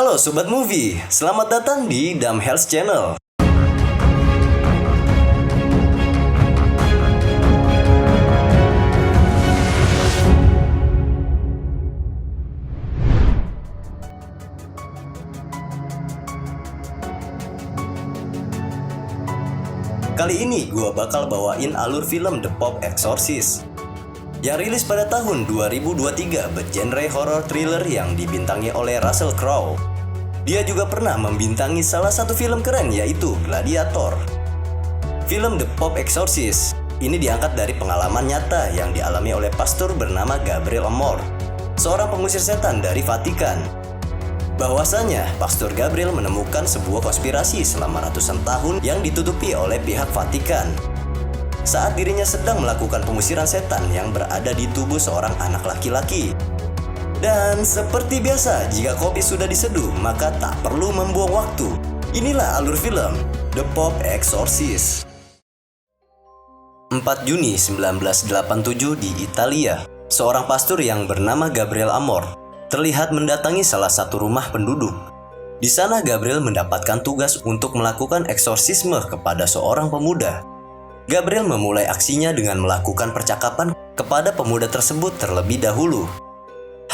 Halo Sobat Movie, selamat datang di Dam Health Channel. Kali ini gua bakal bawain alur film The Pope Exorcist yang rilis pada tahun 2023 bergenre horror thriller yang dibintangi oleh Russell Crowe. Dia juga pernah membintangi salah satu film keren yaitu Gladiator. Film The Pope Exorcist ini diangkat dari pengalaman nyata yang dialami oleh pastor bernama Gabriel Amor, seorang pengusir setan dari Vatikan. Bahwasanya Pastor Gabriel menemukan sebuah konspirasi selama ratusan tahun yang ditutupi oleh pihak Vatikan saat dirinya sedang melakukan pengusiran setan yang berada di tubuh seorang anak laki-laki. Dan seperti biasa, jika kopi sudah diseduh, maka tak perlu membuang waktu. Inilah alur film The Pope Exorcist. 4 Juni 1987 di Italia, seorang pastor yang bernama Gabriel Amor terlihat mendatangi salah satu rumah penduduk. Di sana Gabriel mendapatkan tugas untuk melakukan eksorsisme kepada seorang pemuda. Gabriel memulai aksinya dengan melakukan percakapan kepada pemuda tersebut terlebih dahulu.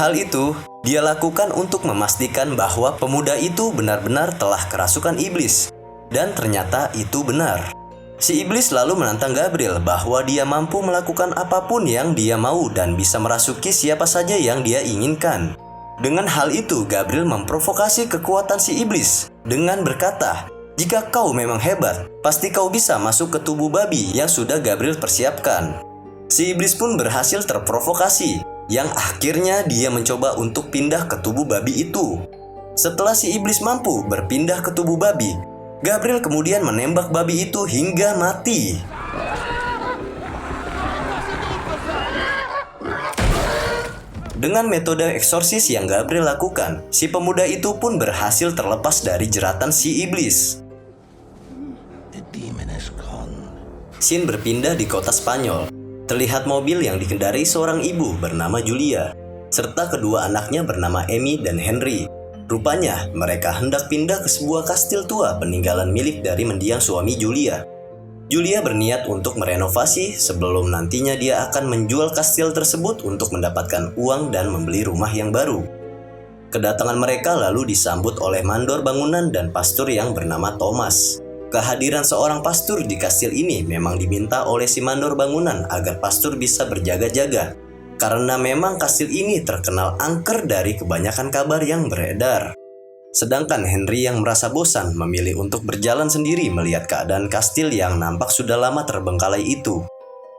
Hal itu dia lakukan untuk memastikan bahwa pemuda itu benar-benar telah kerasukan iblis. Dan ternyata itu benar. Si iblis lalu menantang Gabriel bahwa dia mampu melakukan apapun yang dia mau dan bisa merasuki siapa saja yang dia inginkan. Dengan hal itu Gabriel memprovokasi kekuatan si iblis dengan berkata, "Jika kau memang hebat, pasti kau bisa masuk ke tubuh babi yang sudah Gabriel persiapkan." Si iblis pun berhasil terprovokasi, yang akhirnya dia mencoba untuk pindah ke tubuh babi itu. Setelah si iblis mampu berpindah ke tubuh babi, Gabriel kemudian menembak babi itu hingga mati. Dengan metode eksorsis yang Gabriel lakukan, si pemuda itu pun berhasil terlepas dari jeratan si iblis. Scene berpindah di kota Spanyol. Terlihat mobil yang dikendarai seorang ibu bernama Julia, serta kedua anaknya bernama Amy dan Henry. Rupanya mereka hendak pindah ke sebuah kastil tua peninggalan milik dari mendiang suami Julia. Julia berniat untuk merenovasi sebelum nantinya dia akan menjual kastil tersebut untuk mendapatkan uang dan membeli rumah yang baru. Kedatangan mereka lalu disambut oleh mandor bangunan dan pastor yang bernama Thomas. Kehadiran seorang pastor di kastil ini memang diminta oleh si mandor bangunan agar pastor bisa berjaga-jaga. Karena memang kastil ini terkenal angker dari kebanyakan kabar yang beredar. Sedangkan Henry yang merasa bosan memilih untuk berjalan sendiri melihat keadaan kastil yang nampak sudah lama terbengkalai itu.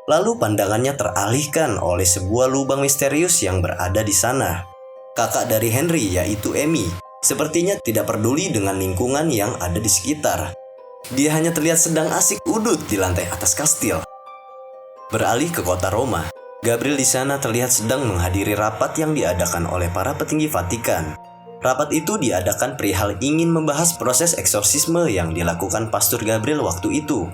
Lalu pandangannya teralihkan oleh sebuah lubang misterius yang berada di sana. Kakak dari Henry yaitu Amy sepertinya tidak peduli dengan lingkungan yang ada di sekitar. Dia hanya terlihat sedang asik udut di lantai atas kastil. Beralih ke kota Roma, Gabriel di sana terlihat sedang menghadiri rapat yang diadakan oleh para petinggi Vatikan. Rapat itu diadakan perihal ingin membahas proses eksorsisme yang dilakukan Pastor Gabriel waktu itu.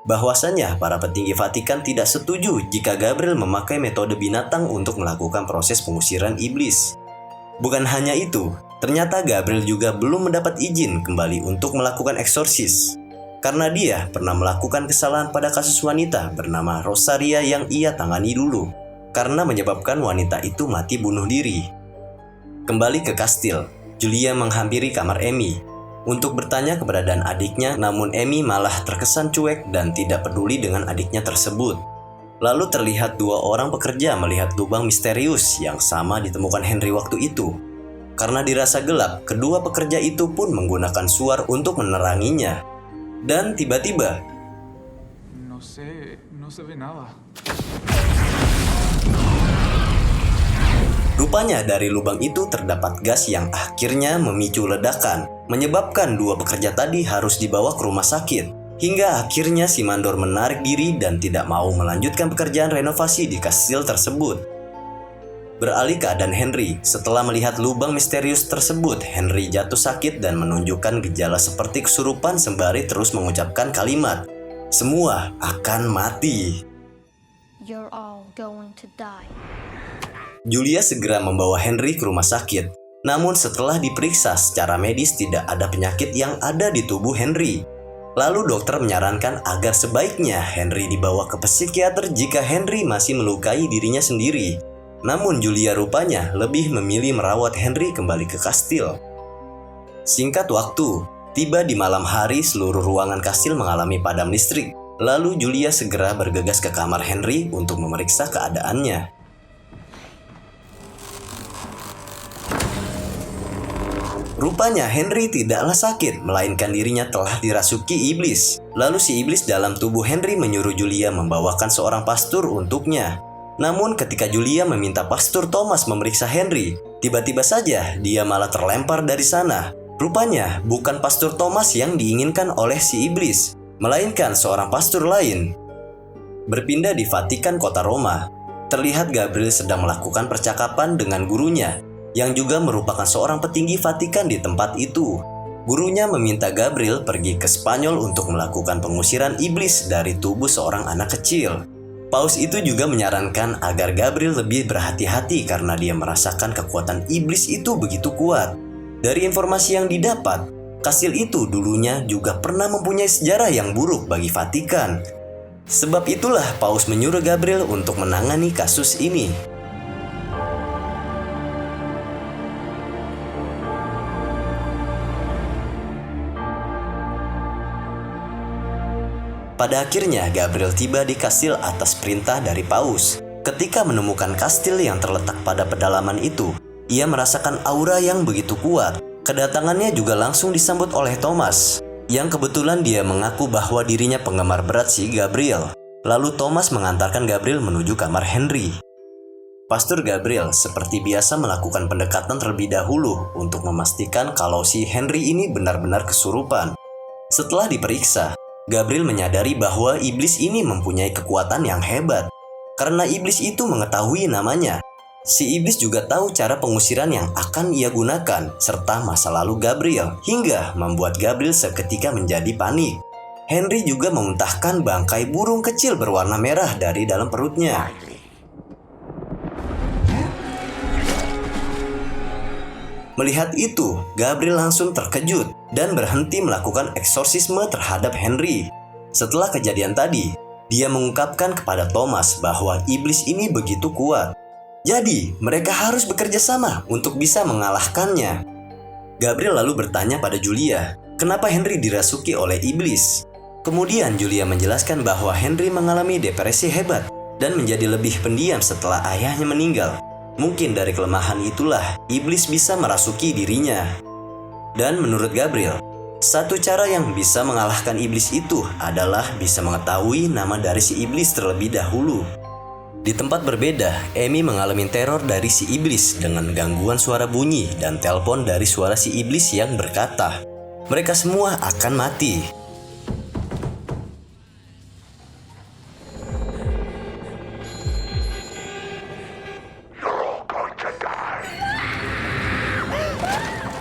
Bahwasanya para petinggi Vatikan tidak setuju jika Gabriel memakai metode binatang untuk melakukan proses pengusiran iblis. Bukan hanya itu, ternyata Gabriel juga belum mendapat izin kembali untuk melakukan eksorsis. Karena dia pernah melakukan kesalahan pada kasus wanita bernama Rosaria yang ia tangani dulu, karena menyebabkan wanita itu mati bunuh diri. Kembali ke kastil, Julia menghampiri kamar Amy untuk bertanya keberadaan adiknya, namun Amy malah terkesan cuek dan tidak peduli dengan adiknya tersebut. Lalu terlihat dua orang pekerja melihat lubang misterius yang sama ditemukan Henry waktu itu. Karena dirasa gelap, kedua pekerja itu pun menggunakan suar untuk meneranginya. Dan tiba-tiba, No se ve nada. rupanya dari lubang itu terdapat gas yang akhirnya memicu ledakan, menyebabkan dua pekerja tadi harus dibawa ke rumah sakit. Hingga akhirnya si mandor menarik diri dan tidak mau melanjutkan pekerjaan renovasi di kastil tersebut. Beralih keadaan Henry, setelah melihat lubang misterius tersebut, Henry jatuh sakit dan menunjukkan gejala seperti kesurupan sembari terus mengucapkan kalimat, "Semua akan mati." You're all going to die. Julia segera membawa Henry ke rumah sakit. Namun setelah diperiksa secara medis tidak ada penyakit yang ada di tubuh Henry. Lalu dokter menyarankan agar sebaiknya Henry dibawa ke psikiater jika Henry masih melukai dirinya sendiri. Namun Julia rupanya lebih memilih merawat Henry kembali ke kastil. Singkat waktu, tiba di malam hari seluruh ruangan kastil mengalami padam listrik. Lalu Julia segera bergegas ke kamar Henry untuk memeriksa keadaannya. Rupanya Henry tidaklah sakit, melainkan dirinya telah dirasuki iblis. Lalu si iblis dalam tubuh Henry menyuruh Julia membawakan seorang pastur untuknya. Namun ketika Julia meminta pastur Thomas memeriksa Henry, tiba-tiba saja dia malah terlempar dari sana. Rupanya bukan pastur Thomas yang diinginkan oleh si iblis, melainkan seorang pastur lain. Berpindah di Vatikan kota Roma, terlihat Gabriel sedang melakukan percakapan dengan gurunya, yang juga merupakan seorang petinggi Vatikan di tempat itu. Gurunya meminta Gabriel pergi ke Spanyol untuk melakukan pengusiran iblis dari tubuh seorang anak kecil. Paus itu juga menyarankan agar Gabriel lebih berhati-hati karena dia merasakan kekuatan iblis itu begitu kuat. Dari informasi yang didapat, kastil itu dulunya juga pernah mempunyai sejarah yang buruk bagi Vatikan. Sebab itulah Paus menyuruh Gabriel untuk menangani kasus ini. Pada akhirnya Gabriel tiba di kastil atas perintah dari Paus. Ketika menemukan kastil yang terletak pada pedalaman itu, ia merasakan aura yang begitu kuat. Kedatangannya juga langsung disambut oleh Thomas, yang kebetulan dia mengaku bahwa dirinya penggemar berat si Gabriel. Lalu Thomas mengantarkan Gabriel menuju kamar Henry. Pastor Gabriel seperti biasa melakukan pendekatan terlebih dahulu untuk memastikan kalau si Henry ini benar-benar kesurupan. Setelah diperiksa, Gabriel menyadari bahwa iblis ini mempunyai kekuatan yang hebat. Karena iblis itu mengetahui namanya, si iblis juga tahu cara pengusiran yang akan ia gunakan, serta masa lalu Gabriel, hingga membuat Gabriel seketika menjadi panik. Henry juga memuntahkan bangkai burung kecil berwarna merah dari dalam perutnya. Melihat itu, Gabriel langsung terkejut dan berhenti melakukan eksorsisme terhadap Henry. Setelah kejadian tadi, dia mengungkapkan kepada Thomas bahwa iblis ini begitu kuat. Jadi, mereka harus bekerja sama untuk bisa mengalahkannya. Gabriel lalu bertanya pada Julia, kenapa Henry dirasuki oleh iblis? Kemudian Julia menjelaskan bahwa Henry mengalami depresi hebat dan menjadi lebih pendiam setelah ayahnya meninggal. Mungkin dari kelemahan itulah iblis bisa merasuki dirinya. Dan menurut Gabriel, satu cara yang bisa mengalahkan iblis itu adalah bisa mengetahui nama dari si iblis terlebih dahulu. Di tempat berbeda, Amy mengalami teror dari si iblis dengan gangguan suara bunyi dan telepon dari suara si iblis yang berkata, "Mereka semua akan mati."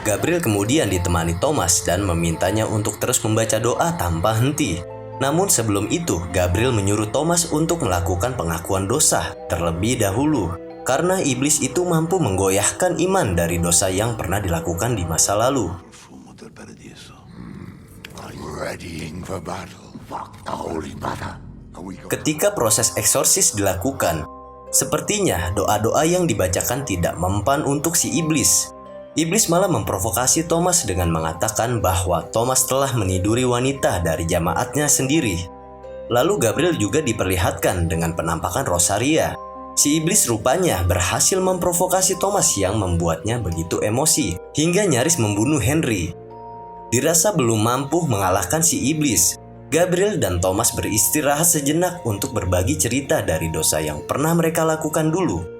Gabriel kemudian ditemani Thomas dan memintanya untuk terus membaca doa tanpa henti. Namun sebelum itu, Gabriel menyuruh Thomas untuk melakukan pengakuan dosa terlebih dahulu. Karena iblis itu mampu menggoyahkan iman dari dosa yang pernah dilakukan di masa lalu. Ketika proses eksorsis dilakukan, sepertinya doa-doa yang dibacakan tidak mempan untuk si iblis. Iblis malah memprovokasi Thomas dengan mengatakan bahwa Thomas telah meniduri wanita dari jamaatnya sendiri. Lalu Gabriel juga diperlihatkan dengan penampakan rosaria. Si iblis rupanya berhasil memprovokasi Thomas yang membuatnya begitu emosi hingga nyaris membunuh Henry. Dirasa belum mampu mengalahkan si iblis, Gabriel dan Thomas beristirahat sejenak untuk berbagi cerita dari dosa yang pernah mereka lakukan dulu.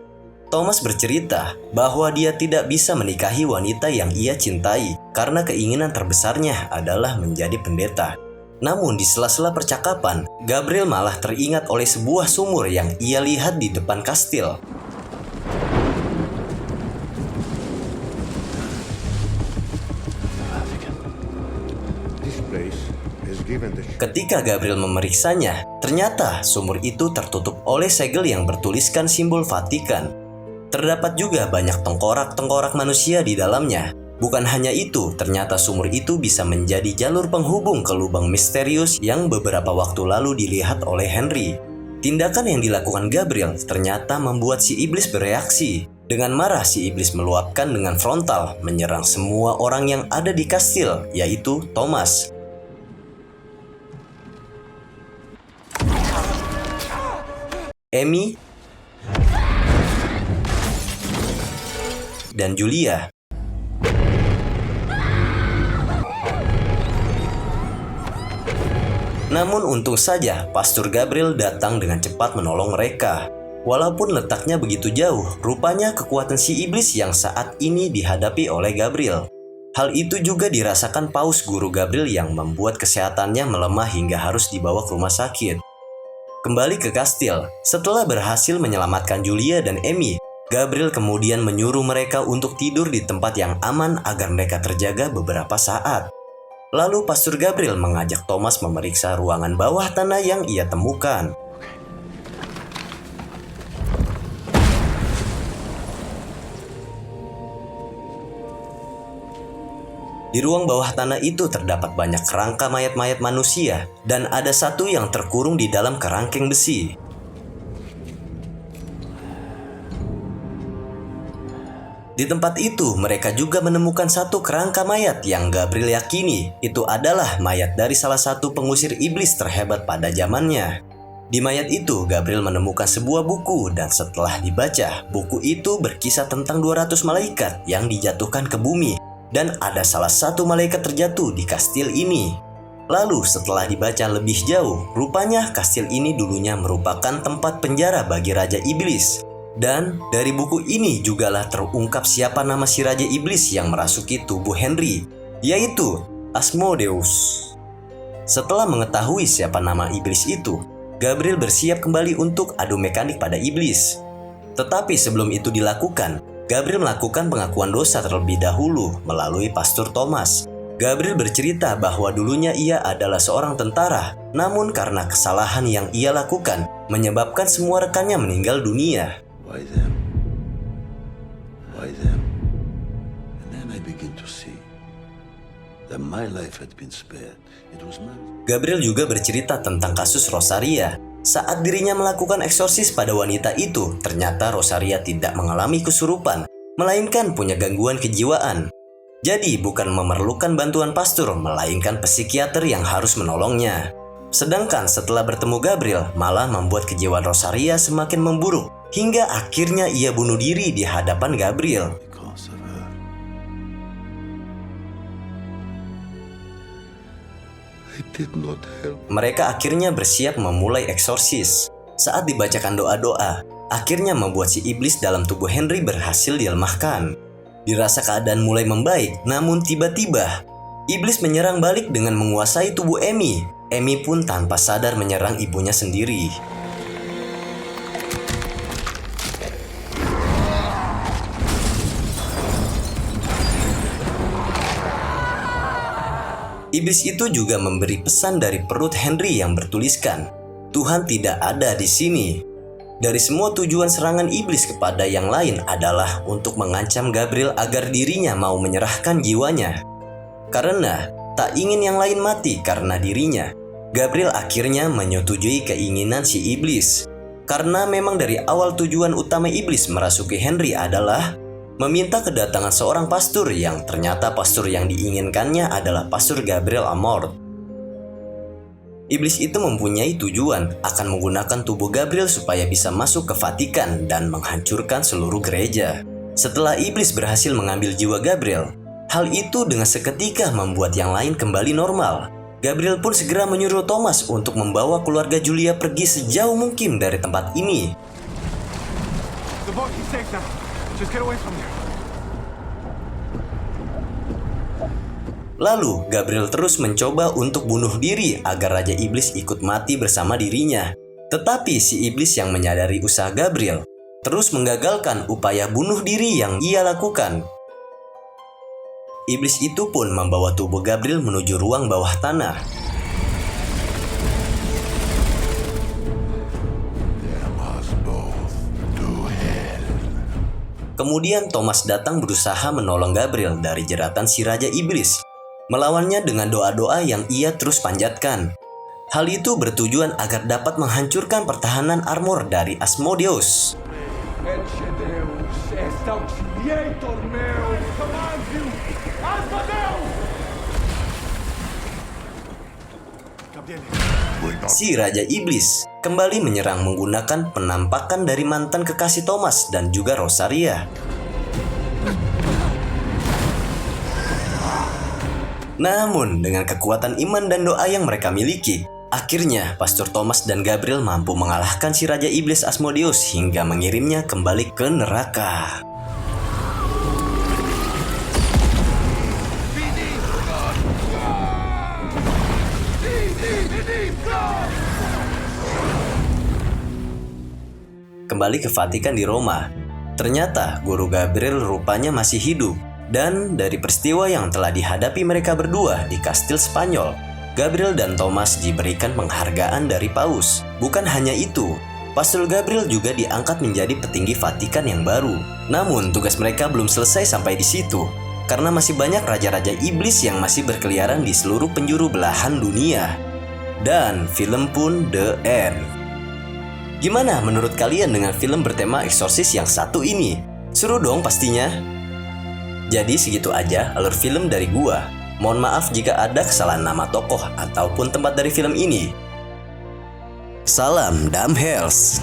Thomas bercerita bahwa dia tidak bisa menikahi wanita yang ia cintai karena keinginan terbesarnya adalah menjadi pendeta. Namun di sela-sela percakapan, Gabriel malah teringat oleh sebuah sumur yang ia lihat di depan kastil. Ketika Gabriel memeriksanya, ternyata sumur itu tertutup oleh segel yang bertuliskan simbol Vatikan. Terdapat juga banyak tengkorak-tengkorak manusia di dalamnya. Bukan hanya itu, ternyata sumur itu bisa menjadi jalur penghubung ke lubang misterius yang beberapa waktu lalu dilihat oleh Henry. Tindakan yang dilakukan Gabriel ternyata membuat si iblis bereaksi. Dengan marah, si iblis meluapkan dengan frontal, menyerang semua orang yang ada di kastil, yaitu Thomas. Amy dan Julia. Namun untung saja Pastor Gabriel datang dengan cepat menolong mereka. Walaupun letaknya begitu jauh, rupanya kekuatan si iblis yang saat ini dihadapi oleh Gabriel. Hal itu juga dirasakan Paus guru Gabriel yang membuat kesehatannya melemah hingga harus dibawa ke rumah sakit. Kembali ke kastil, setelah berhasil menyelamatkan Julia dan Amy, Gabriel kemudian menyuruh mereka untuk tidur di tempat yang aman agar mereka terjaga beberapa saat. Lalu Pastor Gabriel mengajak Thomas memeriksa ruangan bawah tanah yang ia temukan. Di ruang bawah tanah itu terdapat banyak kerangka mayat-mayat manusia dan ada satu yang terkurung di dalam kerangkeng besi. Di tempat itu, mereka juga menemukan satu kerangka mayat yang Gabriel yakini itu adalah mayat dari salah satu pengusir iblis terhebat pada zamannya. Di mayat itu, Gabriel menemukan sebuah buku dan setelah dibaca, buku itu berkisah tentang 200 malaikat yang dijatuhkan ke bumi dan ada salah satu malaikat terjatuh di kastil ini. Lalu setelah dibaca lebih jauh, rupanya kastil ini dulunya merupakan tempat penjara bagi Raja Iblis. Dan dari buku ini jugalah terungkap siapa nama si Raja Iblis yang merasuki tubuh Henry, yaitu Asmodeus. Setelah mengetahui siapa nama iblis itu, Gabriel bersiap kembali untuk adu mekanik pada iblis. Tetapi sebelum itu dilakukan, Gabriel melakukan pengakuan dosa terlebih dahulu melalui Pastor Thomas. Gabriel bercerita bahwa dulunya ia adalah seorang tentara, namun karena kesalahan yang ia lakukan menyebabkan semua rekannya meninggal dunia. Why them? Why them? And then I begin to see that my life had been spared. It was mine. Gabriel juga bercerita tentang kasus Rosaria. Saat dirinya melakukan eksorsis pada wanita itu, ternyata Rosaria tidak mengalami kesurupan, melainkan punya gangguan kejiwaan. Jadi bukan memerlukan bantuan pastor, melainkan psikiater yang harus menolongnya. Sedangkan setelah bertemu Gabriel, malah membuat kejiwaan Rosaria semakin memburuk, hingga akhirnya ia bunuh diri di hadapan Gabriel. Because of her. I did not help. Mereka akhirnya bersiap memulai eksorsis. Saat dibacakan doa-doa, akhirnya membuat si iblis dalam tubuh Henry berhasil dilemahkan. Dirasa keadaan mulai membaik, namun tiba-tiba iblis menyerang balik dengan menguasai tubuh Amy. Amy pun tanpa sadar menyerang ibunya sendiri. Iblis itu juga memberi pesan dari perut Henry yang bertuliskan, "Tuhan tidak ada di sini." Dari semua tujuan serangan iblis kepada yang lain adalah untuk mengancam Gabriel agar dirinya mau menyerahkan jiwanya. Karena tak ingin yang lain mati karena dirinya, Gabriel akhirnya menyetujui keinginan si iblis. Karena memang dari awal tujuan utama iblis merasuki Henry adalah meminta kedatangan seorang pastor yang ternyata pastor yang diinginkannya adalah Pastor Gabriel Amorth. Iblis itu mempunyai tujuan akan menggunakan tubuh Gabriel supaya bisa masuk ke Vatikan dan menghancurkan seluruh gereja. Setelah iblis berhasil mengambil jiwa Gabriel, hal itu dengan seketika membuat yang lain kembali normal. Gabriel pun segera menyuruh Thomas untuk membawa keluarga Julia pergi sejauh mungkin dari tempat ini. The boat is safe now. Just get away from here. Lalu, Gabriel terus mencoba untuk bunuh diri agar Raja Iblis ikut mati bersama dirinya. Tetapi si Iblis yang menyadari usaha Gabriel terus menggagalkan upaya bunuh diri yang ia lakukan. Iblis itu pun membawa tubuh Gabriel menuju ruang bawah tanah. Them us both to hell. Kemudian Thomas datang berusaha menolong Gabriel dari jeratan si Raja Iblis, melawannya dengan doa-doa yang ia terus panjatkan. Hal itu bertujuan agar dapat menghancurkan pertahanan armor dari Asmodeus. Deus, est auxiliator meu, command Asmodeus! Gabriele. Si Raja Iblis kembali menyerang menggunakan penampakan dari mantan kekasih Thomas dan juga Rosaria. Namun dengan kekuatan iman dan doa yang mereka miliki, akhirnya Pastor Thomas dan Gabriel mampu mengalahkan si Raja Iblis Asmodeus hingga mengirimnya kembali ke neraka. Kembali ke Vatikan di Roma, ternyata guru Gabriel rupanya masih hidup. Dan dari peristiwa yang telah dihadapi mereka berdua di kastil Spanyol, Gabriel dan Thomas diberikan penghargaan dari Paus. Bukan hanya itu, Pastor Gabriel juga diangkat menjadi petinggi Vatikan yang baru. Namun tugas mereka belum selesai sampai di situ, karena masih banyak raja-raja iblis yang masih berkeliaran di seluruh penjuru belahan dunia. Dan film pun The End. Gimana menurut kalian dengan film bertema eksorsis yang satu ini? Seru dong pastinya. Jadi segitu aja alur film dari gua. Mohon maaf jika ada kesalahan nama tokoh ataupun tempat dari film ini. Salam Damn Hells.